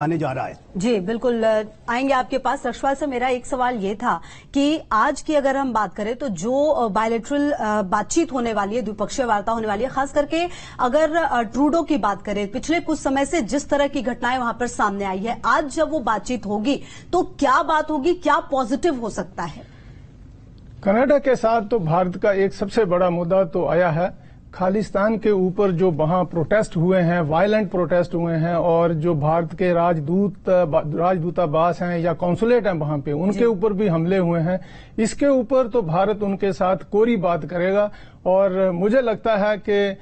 आने जा रहा है। जी बिल्कुल आएंगे आपके पास। रक्षपाल से मेरा एक सवाल ये था कि आज की अगर हम बात करें तो जो बायलैटरल बातचीत होने वाली है, द्विपक्षीय वार्ता होने वाली है, खास करके अगर ट्रूडो की बात करें, पिछले कुछ समय से जिस तरह की घटनाएं वहां पर सामने आई है, आज जब वो बातचीत होगी तो क्या बात होगी, क्या पॉजिटिव हो सकता है? कनाडा के साथ तो भारत का एक सबसे बड़ा मुद्दा तो आया है खालिस्तान के ऊपर। जो वहां प्रोटेस्ट हुए हैं, वायलेंट प्रोटेस्ट हुए हैं, और जो भारत के राजदूतावास हैं या कॉन्सुलेट हैं वहां पे, उनके ऊपर भी हमले हुए हैं। इसके ऊपर तो भारत उनके साथ कोरी बात करेगा। और मुझे लगता है कि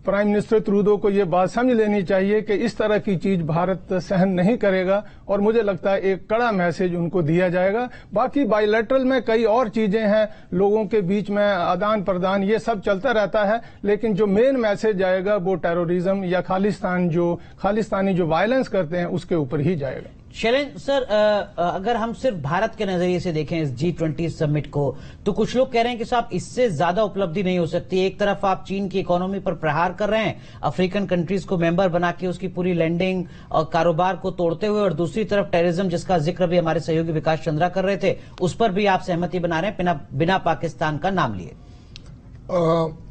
प्राइम मिनिस्टर ट्रूडो को ये बात समझ लेनी चाहिए कि इस तरह की चीज भारत सहन नहीं करेगा, और मुझे लगता है एक कड़ा मैसेज उनको दिया जाएगा। बाकी बायलैटरल में कई और चीजें हैं, लोगों के बीच में आदान प्रदान, ये सब चलता रहता है, लेकिन जो मेन मैसेज आएगा वो टेररिज्म या खालिस्तानी जो वायलेंस करते हैं उसके ऊपर ही जाएगा। शैलेंद्र सर, अगर हम सिर्फ भारत के नजरिए से देखें इस G20 समिट को, तो कुछ लोग कह रहे हैं कि साहब इससे ज्यादा उपलब्धि नहीं हो सकती। एक तरफ आप चीन की इकोनॉमी पर प्रहार कर रहे हैं, अफ्रीकन कंट्रीज को मेंबर बना के उसकी पूरी लैंडिंग और कारोबार को तोड़ते हुए, और दूसरी तरफ टेररिज्म जिसका जिक्र भी हमारे सहयोगी विकास चंद्रा कर रहे थे, उस पर भी आप सहमति बना रहे हैं बिना पाकिस्तान का नाम लिए।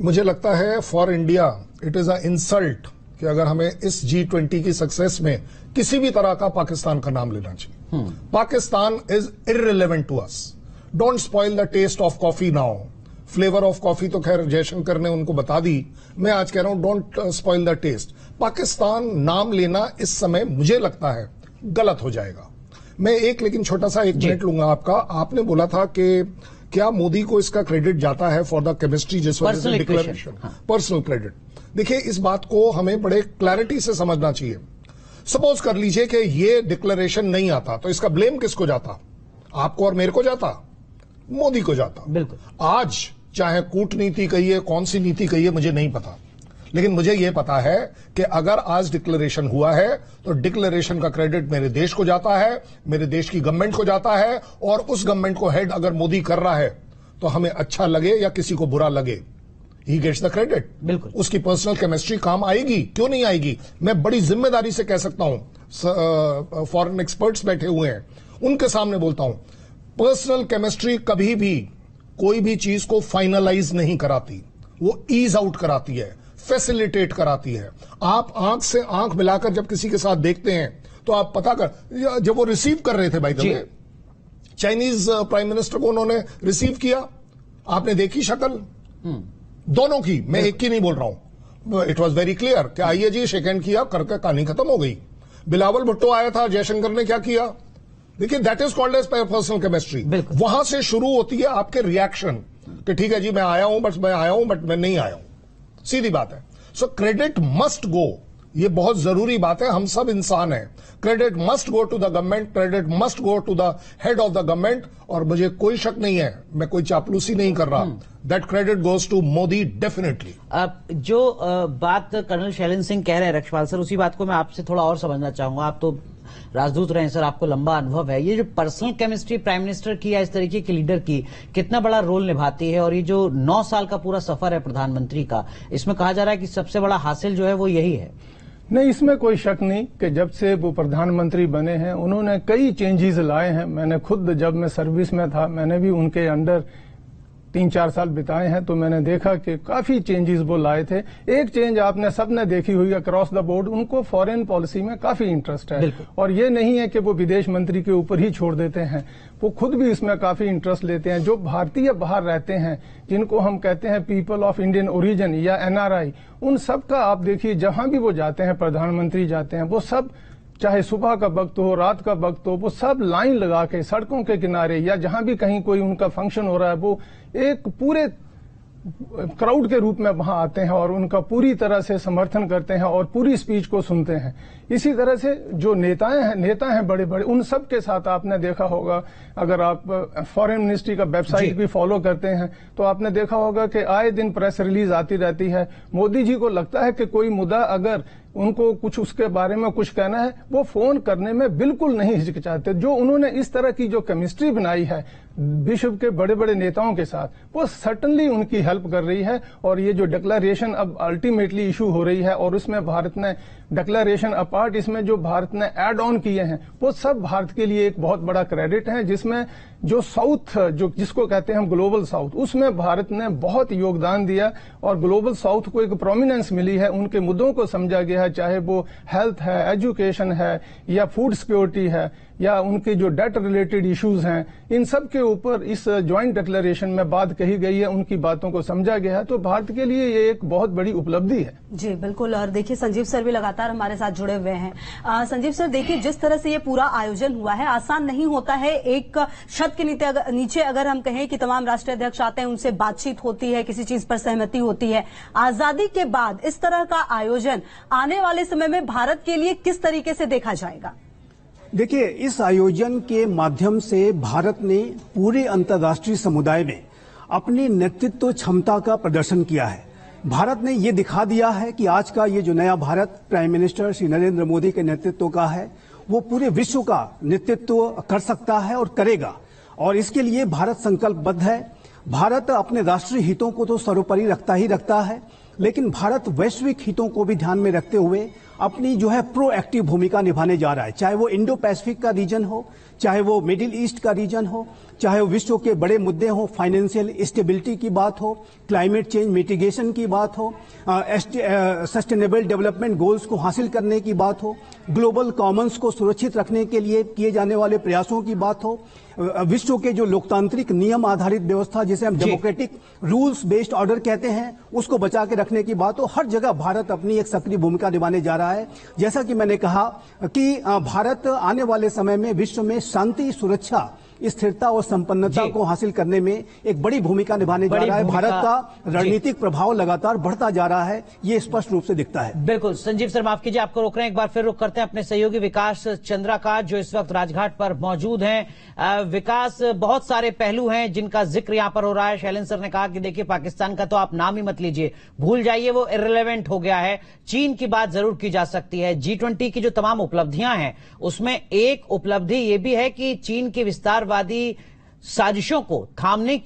मुझे लगता है for India it is a insult कि अगर हमें इस G20 की सक्सेस में किसी भी तरह का पाकिस्तान का नाम लेना चाहिए। Pakistan is irrelevant to us. Don't spoil the taste of coffee now. Flavour of coffee तो खैर जयशंकर ने उनको बता दी, मैं आज कह रहा हूं don't spoil the taste. Pakistan नाम लेना इस समय मुझे लगता है गलत हो जाएगा। मैं लेकिन छोटा सा एक मिनट लूंगा आपका। आपने बोला था कि क्या मोदी को इसका क्रेडिट जाता है फॉर द केमिस्ट्री, जिस वजह से डिक्लेरेशन, पर्सनल क्रेडिट। देखिए, इस बात को हमें बड़े क्लैरिटी से समझना चाहिए। सपोज कर लीजिए कि ये डिक्लेरेशन नहीं आता तो इसका ब्लेम किसको जाता? आपको और मेरे को जाता? मोदी को जाता। बिल्कुल। आज चाहे कूटनीति कहिए, कौन सी नीति कहिए, मुझे नहीं पता, लेकिन मुझे यह पता है कि अगर आज डिक्लेरेशन हुआ है तो डिक्लेरेशन का क्रेडिट मेरे देश को जाता है, मेरे देश की गवर्नमेंट को जाता है, और उस गवर्नमेंट को हेड अगर मोदी कर रहा है तो हमें अच्छा लगे या किसी को बुरा लगे, ही गेट्स द क्रेडिट। बिल्कुल। उसकी पर्सनल केमिस्ट्री काम आएगी, क्यों नहीं आएगी? मैं बड़ी जिम्मेदारी से कह सकता हूं, फॉरेन एक्सपर्ट्स बैठे हुए हैं उनके सामने बोलता हूं, पर्सनल केमिस्ट्री कभी भी कोई भी चीज को फाइनलाइज नहीं कराती, वो ईज आउट कराती है, फैसिलिटेट कराती है। आप आंख से आंख मिलाकर जब किसी के साथ देखते हैं तो आप पता कर, जब वो रिसीव कर रहे थे भाई द चाइनीज प्राइम मिनिस्टर को उन्होंने रिसीव किया, आपने देखी शक्ल दोनों की, मैं एक की नहीं बोल रहा हूं। इट वॉज वेरी क्लियर कि आइए जी, शेक हैंड किया, करके कहानी खत्म हो गई। बिलावल भुट्टो आया था, जयशंकर ने क्या किया? देखिए, that is called as personal chemistry. वहां से शुरू होती है आपके रिएक्शन कि ठीक है जी, मैं आया हूं बट मैं नहीं आया हूं। सीधी बात है। सो क्रेडिट मस्ट गो, ये बहुत जरूरी बात है, हम सब इंसान हैं। Credit must go to the government, credit must go to the head of the government, और मुझे कोई शक नहीं है, मैं कोई चापलूसी नहीं कर रहा, that credit goes to Modi definitely. जो बात कर्नल शैलेंद्र सिंह कह रहे हैं रक्षपाल सर, उसी बात को मैं आपसे थोड़ा और समझना चाहूंगा। आप तो राजदूत रहे हैं सर, आपको लंबा अनुभव है। ये जो पर्सनल केमिस्ट्री प्राइम मिनिस्टर की या इस तरीके की लीडर की कितना बड़ा रोल निभाती है? और ये जो 9 साल का पूरा सफर है प्रधानमंत्री का, इसमें कहा जा रहा है कि सबसे बड़ा हासिल जो है वो यही है। नहीं, इसमें कोई शक नहीं कि जब से वो प्रधानमंत्री बने हैं उन्होंने कई चेंजेस लाए हैं। मैंने खुद, जब मैं सर्विस में था, मैंने भी उनके अंडर 3-4 साल बिताए हैं, तो मैंने देखा कि काफी चेंजेस वो लाए थे। एक चेंज आपने सबने देखी हुई है, क्रॉस द बोर्ड, उनको फॉरेन पॉलिसी में काफी इंटरेस्ट है, और ये नहीं है कि वो विदेश मंत्री के ऊपर ही छोड़ देते हैं, वो खुद भी इसमें काफी इंटरेस्ट लेते हैं। जो भारतीय बाहर रहते हैं, जिनको हम कहते हैं पीपल ऑफ इंडियन ओरिजिन या NRI, उन सब का आप देखिए, जहां भी वो जाते हैं, प्रधानमंत्री जाते हैं, वो सब, चाहे सुबह का वक्त हो, रात का वक्त हो, वो सब लाइन लगा के सड़कों के किनारे या जहां भी कहीं कोई उनका फंक्शन हो रहा है, वो एक पूरे क्राउड के रूप में वहां आते हैं और उनका पूरी तरह से समर्थन करते हैं और पूरी स्पीच को सुनते हैं। इसी तरह से जो नेता हैं बड़े बड़े, उन सब के साथ आपने देखा होगा, अगर आप फॉरेन मिनिस्ट्री का वेबसाइट भी फॉलो करते हैं तो आपने देखा होगा कि आए दिन प्रेस रिलीज आती रहती है। मोदी जी को लगता है कि कोई मुद्दा अगर उनको कुछ उसके बारे में कुछ कहना है, वो फोन करने में बिल्कुल नहीं हिचकिचाते। जो उन्होंने इस तरह की जो केमिस्ट्री बनाई है विश्व के बड़े बड़े नेताओं के साथ, वो सर्टनली उनकी हेल्प कर रही है। और ये जो डिक्लेरेशन अब अल्टीमेटली इशू हो रही है और उसमें भारत ने डिक्लेरेशन अपार्ट, इसमें जो भारत ने ऐड ऑन किए हैं वो सब भारत के लिए एक बहुत बड़ा क्रेडिट है, जिसमें जो साउथ, जो जिसको कहते हैं हम ग्लोबल साउथ, उसमें भारत ने बहुत योगदान दिया और ग्लोबल साउथ को एक प्रोमिनेंस मिली है, उनके मुद्दों को समझा गया है, चाहे वो हेल्थ है, एजुकेशन है या फूड सिक्योरिटी है या उनके जो डेट रिलेटेड इश्यूज हैं, इन सब के ऊपर इस ज्वाइंट डिक्लेरेशन में बात कही गई है, उनकी बातों को समझा गया है। तो भारत के लिए ये एक बहुत बड़ी उपलब्धि है। जी बिल्कुल। और देखिए संजीव सर भी लगातार हमारे साथ जुड़े हुए हैं। संजीव सर, देखिए जिस तरह से ये पूरा आयोजन हुआ है, आसान नहीं होता है। एक छत के नीचे अगर हम कहें कि तमाम राष्ट्रीय अध्यक्ष आते हैं, उनसे बातचीत होती है, किसी चीज पर सहमति होती है। आजादी के बाद इस तरह का आयोजन आने वाले समय में भारत के लिए किस तरीके से देखा जाएगा? देखिए, इस आयोजन के माध्यम से भारत ने पूरे अंतर्राष्ट्रीय समुदाय में अपनी नेतृत्व क्षमता का प्रदर्शन किया है। भारत ने ये दिखा दिया है कि आज का ये जो नया भारत प्राइम मिनिस्टर श्री नरेंद्र मोदी के नेतृत्व का है, वो पूरे विश्व का नेतृत्व कर सकता है और करेगा, और इसके लिए भारत संकल्पबद्ध है। भारत अपने राष्ट्रीय हितों को तो सर्वोपरि रखता ही रखता है, लेकिन भारत वैश्विक हितों को भी ध्यान में रखते हुए अपनी जो है प्रोएक्टिव भूमिका निभाने जा रहा है। चाहे वो इंडो पैसिफिक का रीजन हो, चाहे वो मिडिल ईस्ट का रीजन हो, चाहे वो विश्व के बड़े मुद्दे हो, फाइनेंशियल स्टेबिलिटी की बात हो, क्लाइमेट चेंज मिटिगेशन की बात हो, सस्टेनेबल डेवलपमेंट गोल्स को हासिल करने की बात हो, ग्लोबल कॉमन्स को सुरक्षित रखने के लिए किए जाने वाले प्रयासों की बात हो, विश्व के जो लोकतांत्रिक नियम आधारित व्यवस्था जिसे हम डेमोक्रेटिक रूल्स बेस्ड ऑर्डर कहते हैं, उसको बचा के रखने की बात हो, हर जगह भारत अपनी एक सक्रिय भूमिका निभाने जा रहा है। जैसा कि मैंने कहा कि भारत आने वाले समय में विश्व में शांति, सुरक्षा, स्थिरता और संपन्नता को हासिल करने में एक बड़ी भूमिका निभाने जा रहा है। भारत का रणनीतिक प्रभाव लगातार बढ़ता जा रहा है, ये स्पष्ट रूप से दिखता है। बिल्कुल। संजीव सर, माफ कीजिए, आपको रोक रहे हैं, एक बार फिर रुक करते हैं अपने सहयोगी विकास चंद्राकार जो इस वक्त राजघाट पर मौजूद हैं। विकास, बहुत सारे पहलू हैं जिनका जिक्र यहां पर हो रहा है। शैलेंद्र सर ने कहा कि देखिए पाकिस्तान का तो आप नाम ही मत लीजिए, भूल जाइए, वो इररिलेवेंट हो गया है। चीन की बात जरूर की जा सकती है। G20 की जो तमाम उपलब्धियां हैं उसमें एक उपलब्धि ये भी है कि चीन की विस्तारवादी साजिशों को थामने